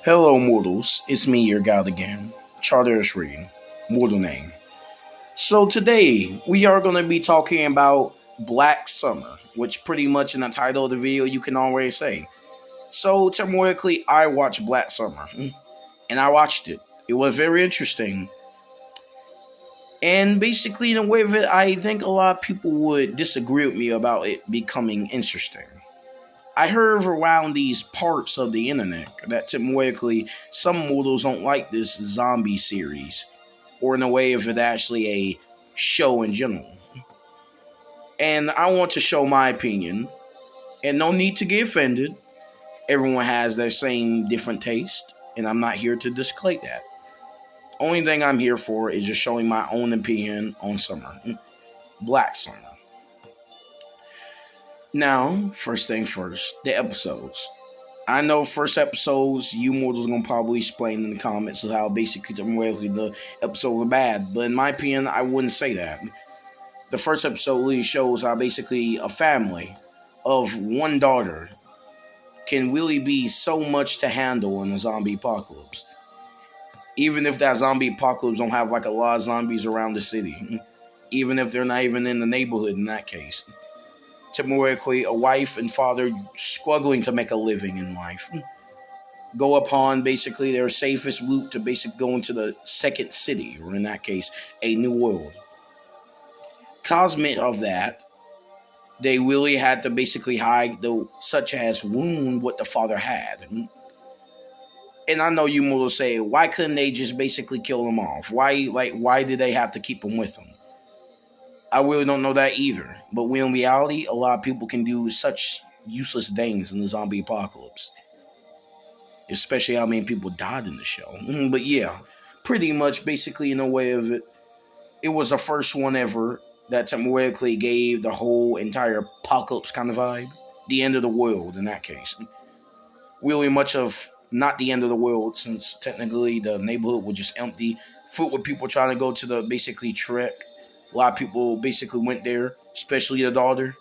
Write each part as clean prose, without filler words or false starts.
Hello, mortals. It's me, your god again, Charteris Reed, mortal name. So today we are going to be talking about Black Summer, which pretty much in the title of the video you can already say. So technically, I watched Black Summer, and I watched it. It was very interesting, and basically in a way that I think a lot of people would disagree with me about it becoming interesting. I heard around these parts of the internet that typically some mortals don't like this zombie series, or in a way if it's actually a show in general. And I want to show my opinion, and no need to get offended. Everyone has their same different taste, and I'm not here to disclaim that. Only thing I'm here for is just showing my own opinion on Summer, Black Summer. Now, first thing first, the episodes. I know first episodes, you mortals gonna probably explain in the comments of how basically the episodes are bad, but in my opinion, I wouldn't say that. The first episode really shows how basically a family of one daughter can really be so much to handle in a zombie apocalypse. Even if that zombie apocalypse don't have like a lot of zombies around the city, even if they're not even in the neighborhood in that case. Typically, a wife and father struggling to make a living in life go upon basically their safest route to basically go into the second city, or in that case, a new world. Cosmic of that, they really had to basically hide the such as wound what the father had. And I know you will say, why couldn't they just basically kill them off? Why did they have to keep them with them? I really don't know that either. But when in reality, a lot of people can do such useless things in the zombie apocalypse. Especially how many people died in the show. But yeah, pretty much basically in a way of it, it was the first one ever that technically gave the whole entire apocalypse kind of vibe. The end of the world in that case. Really much of not the end of the world, since technically the neighborhood was just empty. Filled with people trying to go to the basically trek. A lot of people basically went there, especially the daughter.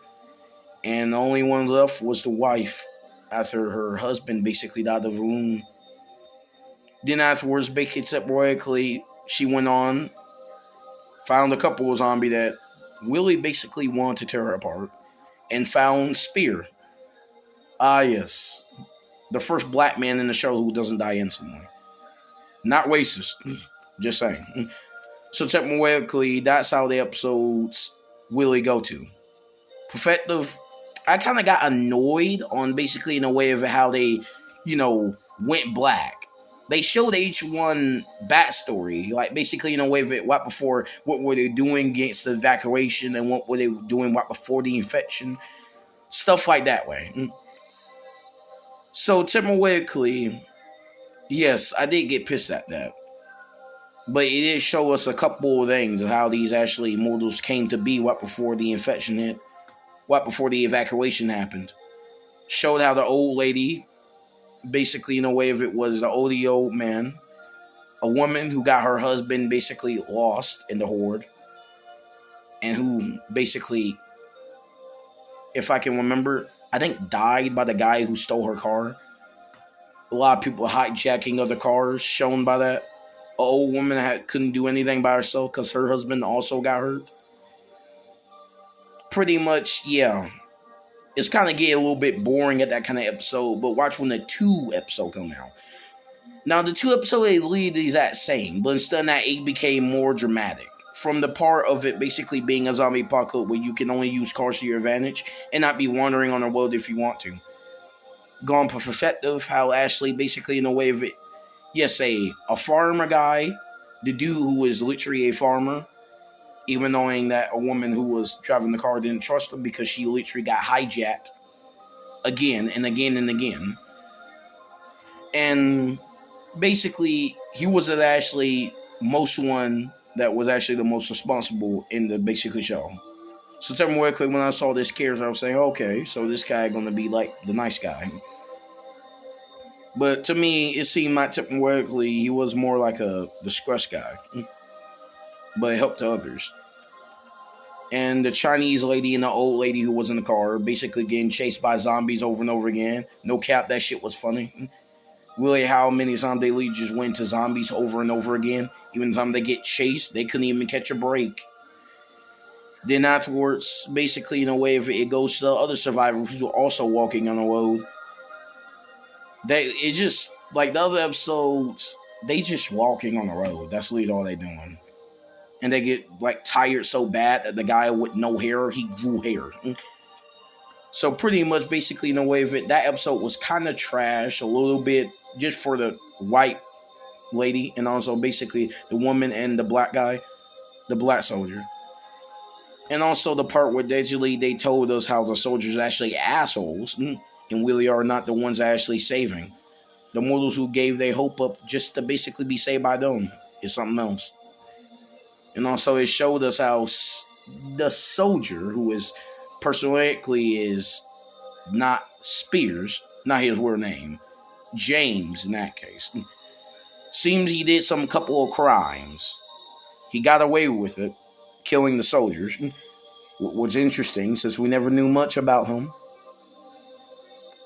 And the only one left was the wife after her husband basically died of a wound. Then afterwards, basically, she went on, found a couple of zombies that really basically wanted to tear her apart, and found Spear. Ah, yes. The first black man in the show who doesn't die instantly. Not racist. Just saying. So technically, that's how the episodes really go to. Perfective, I kind of got annoyed on basically in a way of how they, went black. They showed each one backstory, like basically in a way of it right before what were they doing against the evacuation and what were they doing right before the infection. Stuff like that way. So typically, yes, I did get pissed at that. But it did show us a couple of things of how these actually mortals came to be right before the infection hit, right before the evacuation happened. Showed how the old lady, basically in a way of it, was the old man, a woman who got her husband basically lost in the horde, and who basically, if I can remember, I think died by the guy who stole her car. A lot of people hijacking other cars, shown by that. An old woman that couldn't do anything by herself because her husband also got hurt. Pretty much, yeah. It's kind of getting a little bit boring at that kind of episode, but watch when the 2 episode come out. Now, the 2 episode they lead the exact same, but instead of that, it became more dramatic. From the part of it basically being a zombie apocalypse where you can only use cars to your advantage and not be wandering on the road if you want to. Gone for perspective, how Ashley basically in a way of it, yes, a farmer guy, the dude who was literally a farmer, even knowing that a woman who was driving the car didn't trust him because she literally got hijacked again and again and again. And basically, he was actually most one that was actually the most responsible in the basically show. So technically, when I saw this character, I was saying, okay, so this guy gonna be like the nice guy. But to me, it seemed like technically he was more like a disgust guy. But it helped others. And the Chinese lady and the old lady who was in the car basically getting chased by zombies over and over again. No cap, that shit was funny. Really, how many times they lead just went to zombies over and over again. Even the time they get chased, they couldn't even catch a break. Then afterwards, basically in a way, if it goes to the other survivors who are also walking on the road. It just like the other episodes, they just walking on the road. That's literally all they doing. And they get like tired so bad that the guy with no hair, he grew hair. So pretty much basically in a way of it, that episode was kind of trash a little bit just for the white lady and also basically the woman and the black guy, the black soldier. And also the part where they told us how the soldiers are actually assholes and really are not the ones actually saving. The mortals who gave their hope up just to basically be saved by them is something else. And also it showed us how the soldier, who is personally is not Spears, not his real name, James in that case, seems he did some couple of crimes. He got away with it, killing the soldiers, which is interesting since we never knew much about him.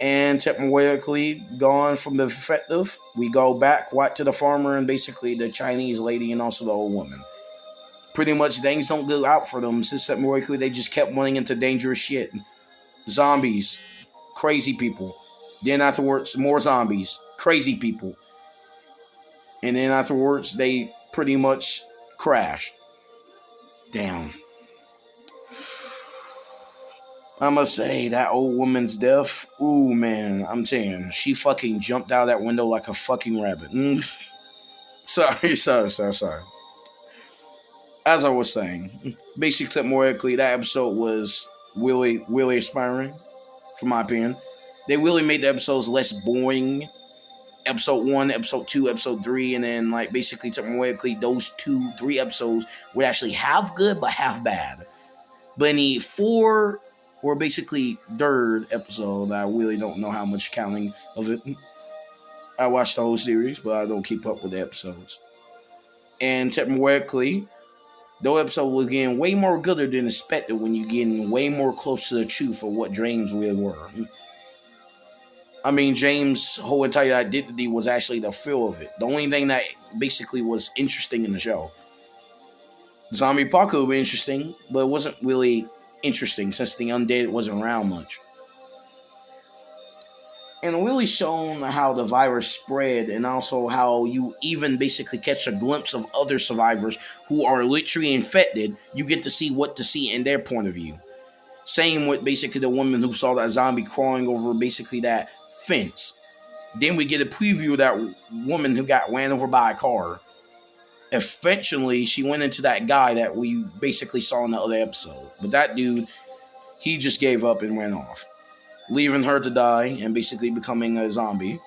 And technically gone from the effective, we go back right to the farmer and basically the Chinese lady and also the old woman. Pretty much things don't go out for them since technically they just kept running into dangerous shit. Zombies, crazy people. Then afterwards, more zombies, crazy people. And then afterwards, they pretty much crashed. Damn. I must say, that old woman's death, ooh, man, I'm saying, she fucking jumped out that window like a fucking rabbit. Sorry. As I was saying, basically, more likely, that episode was really inspiring, from my opinion. They really made the episodes less boring. Episode 1, episode 2, episode 3, and then, like, basically, more likely, those 2-3 episodes would actually half good, but half bad. But any 4... or basically third episode, I really don't know how much counting of it. I watched the whole series, but I don't keep up with the episodes. And technically, the episode was getting way more gooder than expected when you're getting way more close to the truth of what James really were. I mean, James' whole entire identity was actually the feel of it. The only thing that basically was interesting in the show. Zombie apocalypse was interesting, but it wasn't really interesting since the undead wasn't around much. And really shown how the virus spread and also how you even basically catch a glimpse of other survivors who are literally infected. You get to see what to see in their point of view. Same with basically the woman who saw that zombie crawling over basically that fence. Then we get a preview of that woman who got ran over by a car. Eventually, she went into that guy that we basically saw in the other episode. But that dude, he just gave up and ran off, leaving her to die and basically becoming a zombie.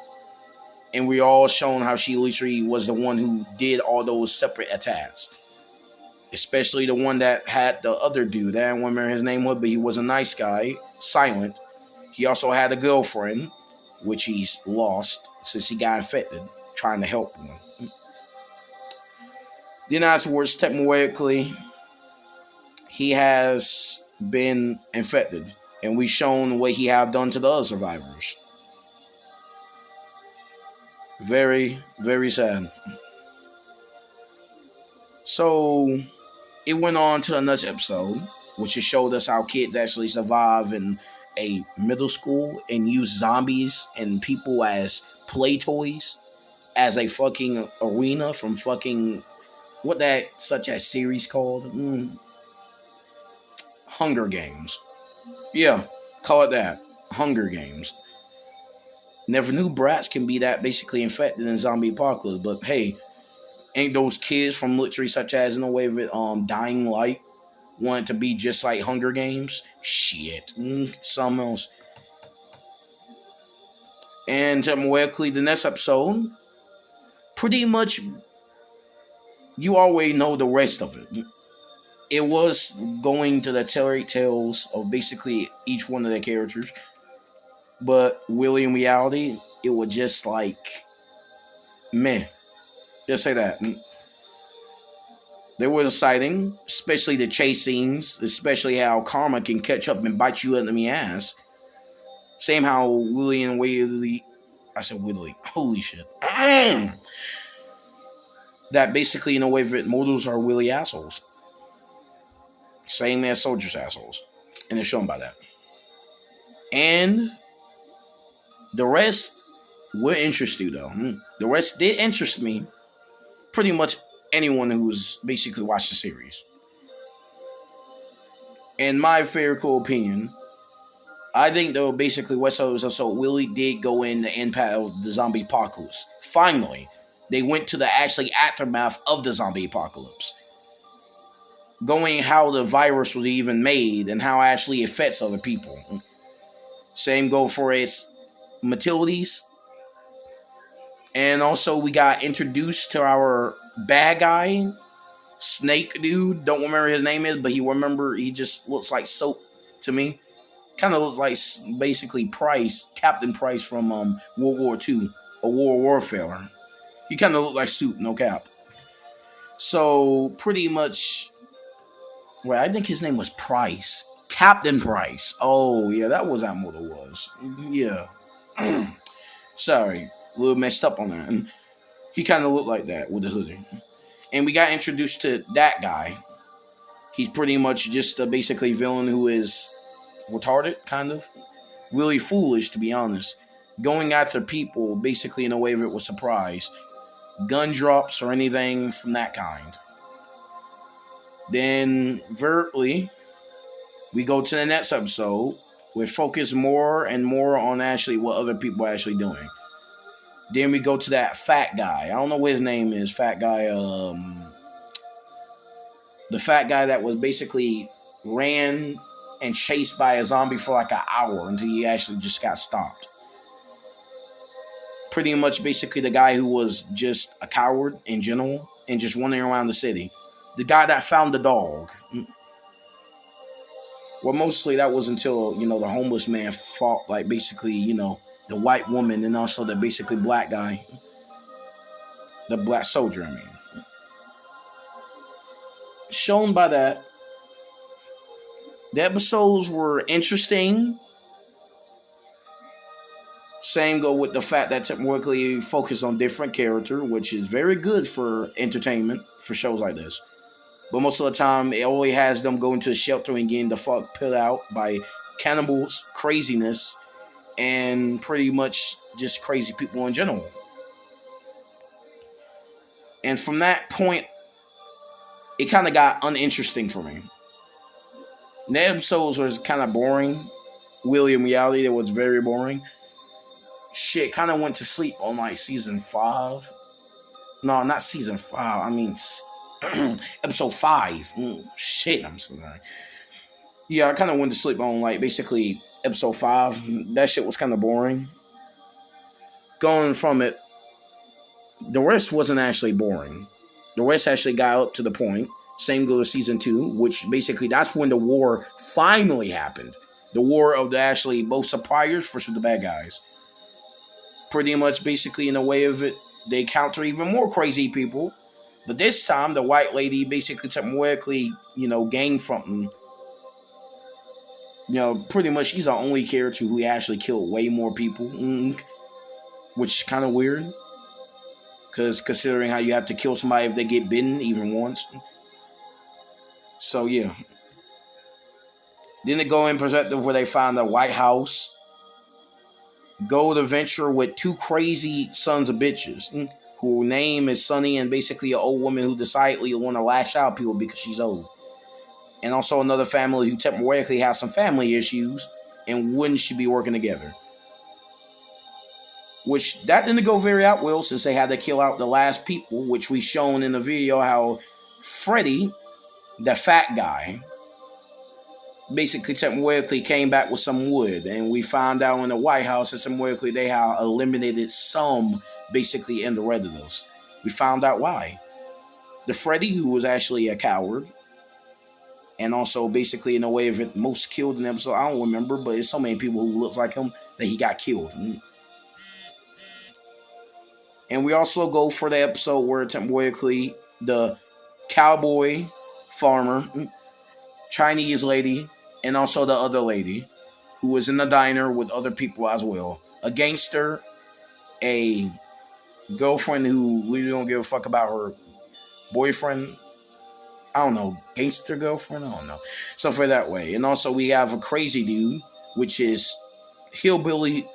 And we all shown how she literally was the one who did all those separate attacks. Especially the one that had the other dude. I don't remember his name was, but he was a nice guy, silent. He also had a girlfriend, which he's lost since he got infected, trying to help him. Then afterwards, technically, he has been infected. And we've shown what he have done to the other survivors. Very, very sad. So, it went on to the next episode, which it showed us how kids actually survive in a middle school and use zombies and people as play toys as a fucking arena from fucking... what that such a series called? Hunger Games. Yeah, call it that. Hunger Games. Never knew brats can be that basically infected in zombie apocalypse, but hey, ain't those kids from literally such as in a way of it, Dying Light want to be just like Hunger Games? Shit. Something else. And technically the next episode, pretty much you already know the rest of it. It was going to the tales of basically each one of the characters. But really in reality, it was just like meh. Just say that. There was a sighting, especially the chase scenes, especially how karma can catch up and bite you in the ass. Same how William Whaley I said Willie. Holy shit. That basically, in a way, mortals are Willie assholes. Same as soldiers assholes. And they're shown by that. And the rest will interest you, though. The rest did interest me. Pretty much anyone who's basically watched the series. In my very cool opinion, I think though basically West Side so Willie did go in the impact of the zombie apocalypse. Finally, they went to the actually aftermath of the zombie apocalypse. Going how the virus was even made and how it actually affects other people. Same go for its utilities. And also we got introduced to our bad guy, Snake dude. Don't remember his name is, but he just looks like soap to me. Kind of looks like basically Price, Captain Price from World War II or War Warfare. He kind of looked like Soup, no cap. So pretty much, well, I think his name was Price, Captain Price. Oh yeah, that was how what it was. Yeah, sorry, a little messed up on that. And he kind of looked like that with the hoodie. And we got introduced to that guy. He's pretty much just a basically villain who is retarded, kind of. Really foolish, to be honest. Going after people, basically in a way that was surprise. Gun drops or anything from that kind. Then, vertically, we go to the next episode. We focus more and more on actually what other people are actually doing. Then we go to that fat guy. I don't know what his name is. Fat guy, the fat guy that was basically ran and chased by a zombie for like an hour until he actually just got stopped. Pretty much basically the guy who was just a coward in general and just running around the city. The guy that found the dog. Well, mostly that was until, the homeless man fought like basically, the white woman and also the basically black guy. The black soldier, I mean. Shown by that, the episodes were interesting. Same go with the fact that typically focus on different character, which is very good for entertainment for shows like this. But most of the time, it always has them going to the shelter and getting the fuck put out by cannibals, craziness, and pretty much just crazy people in general. And from that point, it kind of got uninteresting for me. The episodes was kind of boring. Really, in reality, it was very boring. Shit, kind of went to sleep on like season 5. No, not season 5. I mean, episode 5. Shit, I'm so sorry. Yeah, I kind of went to sleep on like basically episode 5. That shit was kind of boring. Going from it, the rest wasn't actually boring. The rest actually got up to the point. Same go to season 2, which basically that's when the war finally happened. The war of the actually both suppliers versus the bad guys. Pretty much basically in a way of it, they counter even more crazy people. But this time, the white lady basically technically, gained from them. Pretty much she's the only character who actually killed way more people. Which is kind of weird. Because considering how you have to kill somebody if they get bitten even once. So, yeah. Then they go in perspective where they find the White House. Go to venture with 2 crazy sons of bitches. Whose name is Sunny and basically an old woman who decidedly want to lash out people because she's old. And also another family who temporarily has some family issues and wouldn't should be working together. Which that didn't go very out well since they had to kill out the last people, which we shown in the video how Freddy, the fat guy, basically temporarily came back with some wood. And we found out in the White House that temporarily they have eliminated some basically in the Redditors. We found out why. The Freddy, who was actually a coward, and also basically in a way of it most killed in the episode, I don't remember, but there's so many people who look like him that he got killed. And we also go for the episode where temporarily the cowboy, farmer, Chinese lady, and also the other lady, who was in the diner with other people as well. A gangster a girlfriend who really don't give a fuck about her boyfriend. I don't know, gangster girlfriend. I don't know, something that way. And also we have a crazy dude, which is Hillbilly,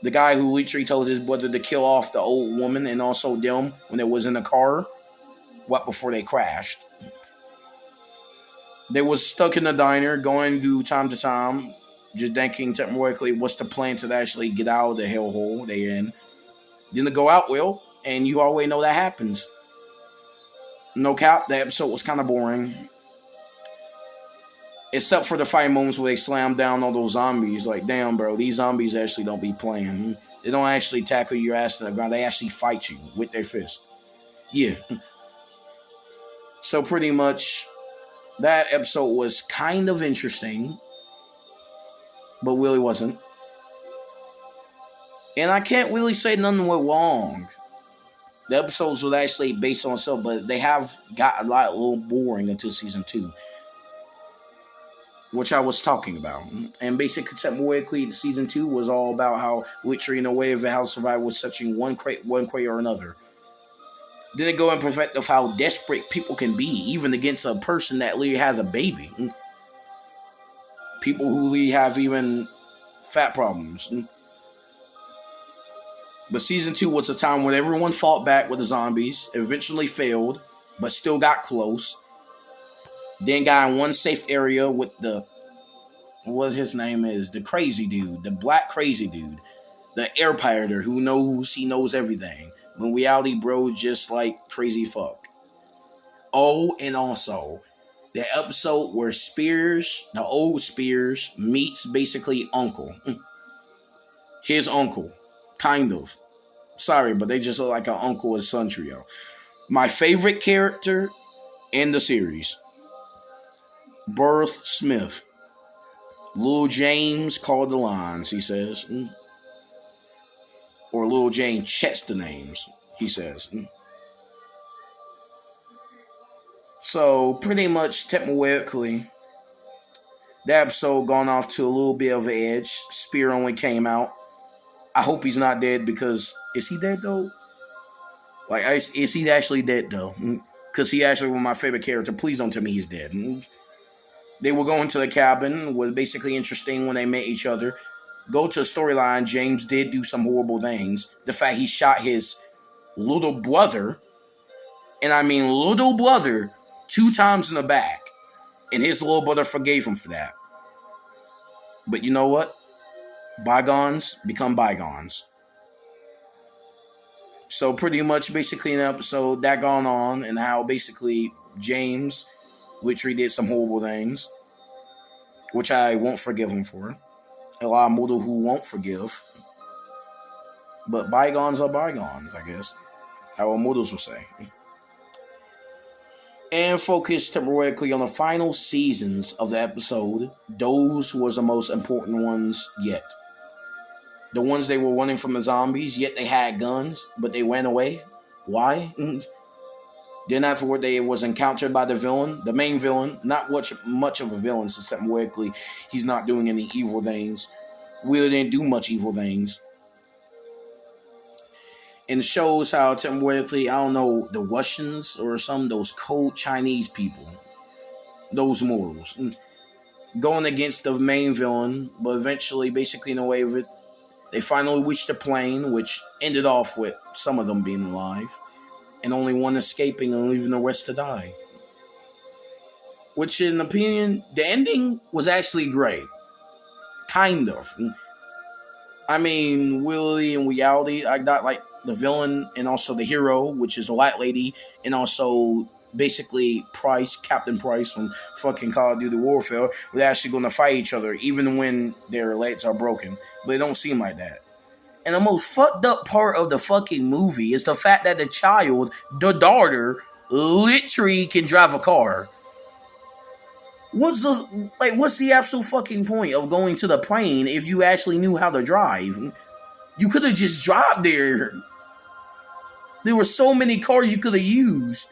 the guy who literally told his brother to kill off the old woman and also them when they was in the car, what before they crashed. They was stuck in the diner, going through time to time, just thinking technically what's the plan to actually get out of the hellhole they in. Didn't go out well, and you always know that happens. No cap, the episode was kind of boring. Except for the fight moments where they slam down all those zombies. Like, damn, bro, these zombies actually don't be playing. They don't actually tackle your ass to the ground. They actually fight you with their fist. Yeah. So pretty much, that episode was kind of interesting, but really wasn't. And I can't really say nothing went wrong. The episodes were actually based on itself, but they have got a little boring until season 2, which I was talking about. And basically, technically, season 2 was all about how literally in a way of how survival was touching one crate or another. Then they go in perspective of how desperate people can be, even against a person that literally has a baby. People who literally have even fat problems. But season 2 was a time when everyone fought back with the zombies, eventually failed, but still got close. Then got in one safe area with what his name is, the crazy dude, the black crazy dude, the air pirater who knows everything. When reality, bro, just like crazy fuck. Oh, and also, the episode where Spears, the old Spears, meets basically Uncle. His uncle. Kind of. Sorry, but they just look like an uncle and son trio. My favorite character in the series. Berth Smith. Lil James called the lines, he says. Or Lil James checks the names, he says. So, pretty much, technically, the episode gone off to a little bit of an edge. Spear only came out. I hope he's not dead because... Is he dead, though? Like, is he actually dead, though? Because he actually was my favorite character. Please don't tell me he's dead. They were going to the cabin. It was basically interesting when they met each other. Go to the storyline. James did do some horrible things. The fact he shot his little brother, and I mean little brother, 2 times in the back. And his little brother forgave him for that. But you know what? Bygones become bygones. So pretty much basically an episode that gone on and how basically James literally did some horrible things, which I won't forgive him for. A lot of mortal who won't forgive. But bygones are bygones, I guess. How our mortals will say. And focus temporarily on the final seasons of the episode. Those were the most important ones yet. The ones they were running from the zombies, yet they had guns, but they ran away. Why? Then afterward, they was encountered by the villain, the main villain. Not much of a villain, since technically he's not doing any evil things. Really didn't do much evil things. And it shows how technically, I don't know, the Russians or some of those cold Chinese people, those mortals, going against the main villain, but eventually, basically in a way of it, they finally reached the plane, which ended off with some of them being alive, and only one escaping and leaving the rest to die. Which, in opinion, the ending was actually great. Kind of. I mean, really, in reality, I got like the villain and also the hero, which is a white lady, and also basically Price, Captain Price from fucking Call of Duty Warfare, they're actually going to fight each other, even when their legs are broken. But it don't seem like that. And the most fucked up part of the fucking movie is the fact that the child, the daughter, literally can drive a car. What's the absolute fucking point of going to the plane if you actually knew how to drive? You could have just driven there. There were so many cars you could have used.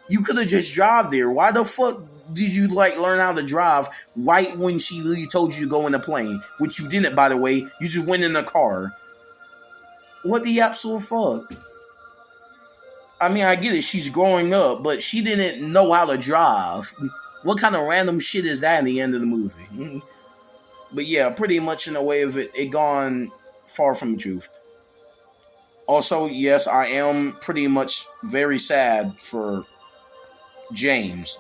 You could have just drive there. Why the fuck did you learn how to drive right when she really told you to go in the plane? Which you didn't, by the way. You just went in the car. What the absolute fuck? I mean, I get it. She's growing up, but she didn't know how to drive. What kind of random shit is that in the end of the movie? But yeah, pretty much in a way of it gone far from the truth. Also, yes, I am pretty much very sad for James.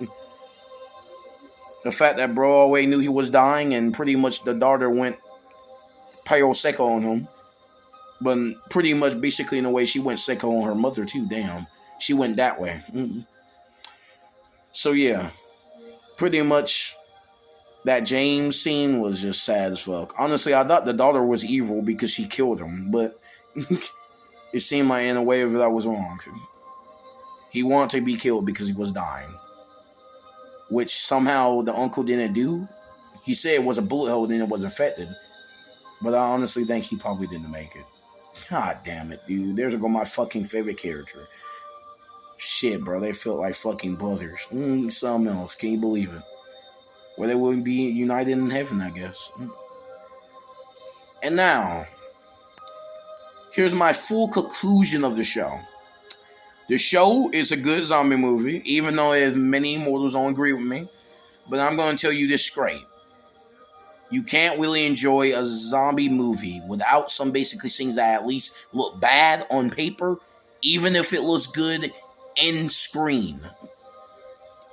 The fact that bro always knew he was dying, and pretty much the daughter went pale secco on him. But pretty much, basically, in a way, she went secco on her mother too. Damn, she went that way. So yeah, pretty much that James scene was just sad as fuck. Honestly, I thought the daughter was evil because she killed him, but it seemed like in a way that I was wrong. He wanted to be killed because he was dying, which somehow the uncle didn't do. He said it was a bullet hole and it was infected, but I honestly think he probably didn't make it. God damn it, dude. There's my fucking favorite character. Shit, bro. They felt like fucking brothers. Something else. Can you believe it? Where they wouldn't be united in heaven, I guess. And now, here's my full conclusion of the show. The show is a good zombie movie, even though there's many mortals don't agree with me. But I'm going to tell you this straight. You can't really enjoy a zombie movie without some basically things that at least look bad on paper, even if it looks good in screen.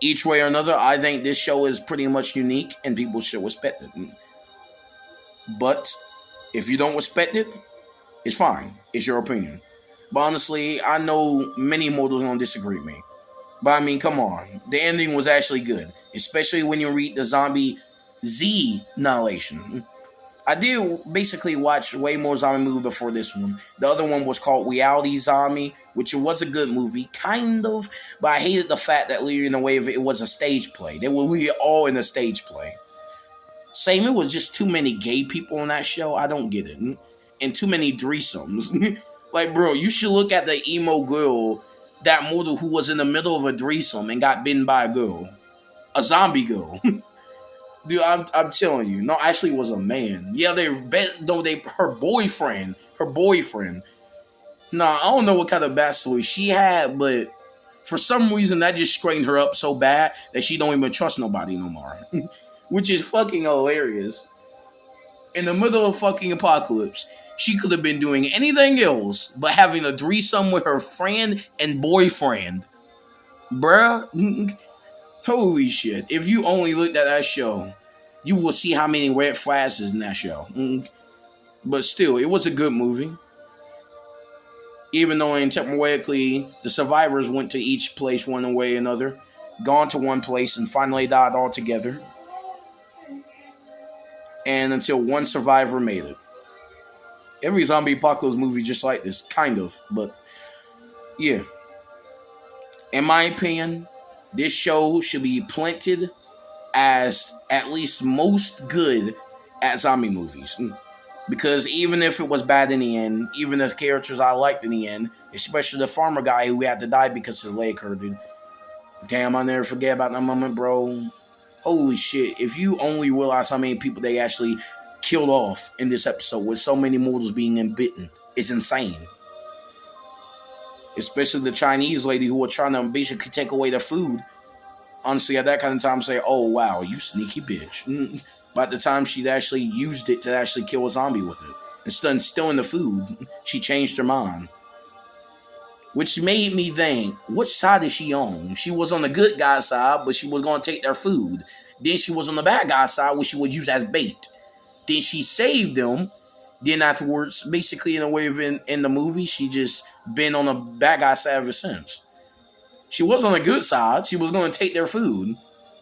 Each way or another, I think this show is pretty much unique and people should respect it. But if you don't respect it, it's fine. It's your opinion. But honestly, I know many mortals don't disagree with me. But I mean, come on. The ending was actually good. Especially when you read the Zombie Z narration. I did basically watch way more zombie movies before this one. The other one was called Reality Zombie, which was a good movie, kind of. But I hated the fact that in a way of it was a stage play. They were really all in a stage play. Same, it was just too many gay people on that show. I don't get it. And too many threesomes. Like, bro, you should look at the emo girl, that mortal who was in the middle of a threesome and got bitten by a girl. A zombie girl. Dude, I'm telling you. No, actually it was a man. Yeah, her boyfriend. Nah, I don't know what kind of backstory she had, but for some reason that just straightened her up so bad that she don't even trust nobody no more. Which is fucking hilarious. In the middle of fucking apocalypse, she could have been doing anything else but having a threesome with her friend and boyfriend. Bruh. Holy shit. If you only looked at that show, you will see how many red flags is in that show. But still, it was a good movie. Even though temporarily the survivors went to each place one way or another, gone to one place and finally died all together. And until one survivor made it. Every zombie apocalypse movie just like this, kind of. But yeah. In my opinion, this show should be planted as at least most good at zombie movies. Because even if it was bad in the end, even the characters I liked in the end, especially the farmer guy who had to die because his leg hurted. Damn, I'll never forget about that moment, bro. Holy shit. If you only realize how many people they actually killed off in this episode with so many mortals being bitten, it's insane. Especially the Chinese lady who were trying to basically take away the food. Honestly, at that kind of time, say, oh, wow, you sneaky bitch. By the time she'd actually used it to actually kill a zombie with it, instead of stealing the food, she changed her mind. Which made me think, which side is she on? She was on the good guy's side, but she was going to take their food. Then she was on the bad guy's side, which she would use as bait. Then she saved them. Then afterwards, basically in a way of in the movie, she just been on the bad guy's side ever since. She was on the good side. She was going to take their food.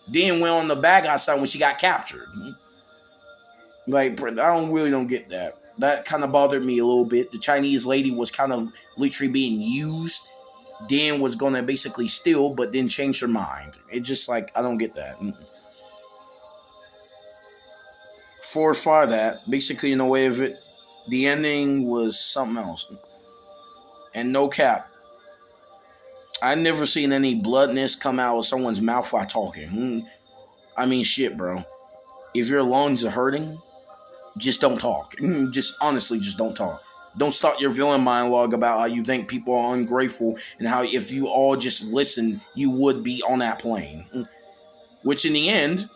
Then went on the bad guy's side when she got captured. Like, I don't get that. That kind of bothered me a little bit. The Chinese lady was kind of literally being used. Then was going to basically steal, but then change her mind. It just like, I don't get that. For far that, basically in a way of it, the ending was something else. And no cap. I never seen any bloodness come out of someone's mouth while talking. I mean, shit, bro. If your lungs are hurting, just don't talk. Just honestly, just don't talk. Don't start your villain monologue about how you think people are ungrateful and how if you all just listened, you would be on that plane. Which in the end,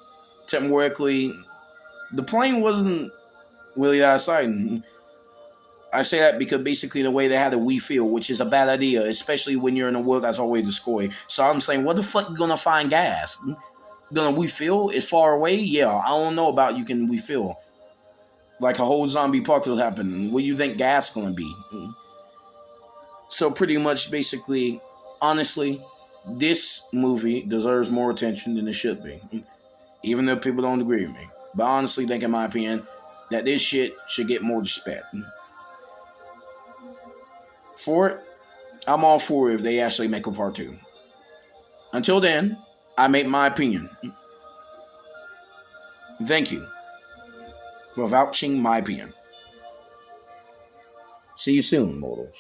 temporarily, the plane wasn't really that exciting. I say that because basically the way they had a we feel, which is a bad idea, especially when you're in a world that's always destroyed. So I'm saying, what the fuck you gonna find gas? Gonna we feel? It's far away? Yeah, I don't know about you can we feel. Like a whole zombie apocalypse happening. What do you think gas gonna be? So pretty much, basically, honestly, this movie deserves more attention than it should be. Even though people don't agree with me. But I honestly think, in my opinion, that this shit should get more respect. For it, I'm all for it if they actually make a part 2. Until then, I make my opinion. Thank you for vouching my opinion. See you soon, mortals.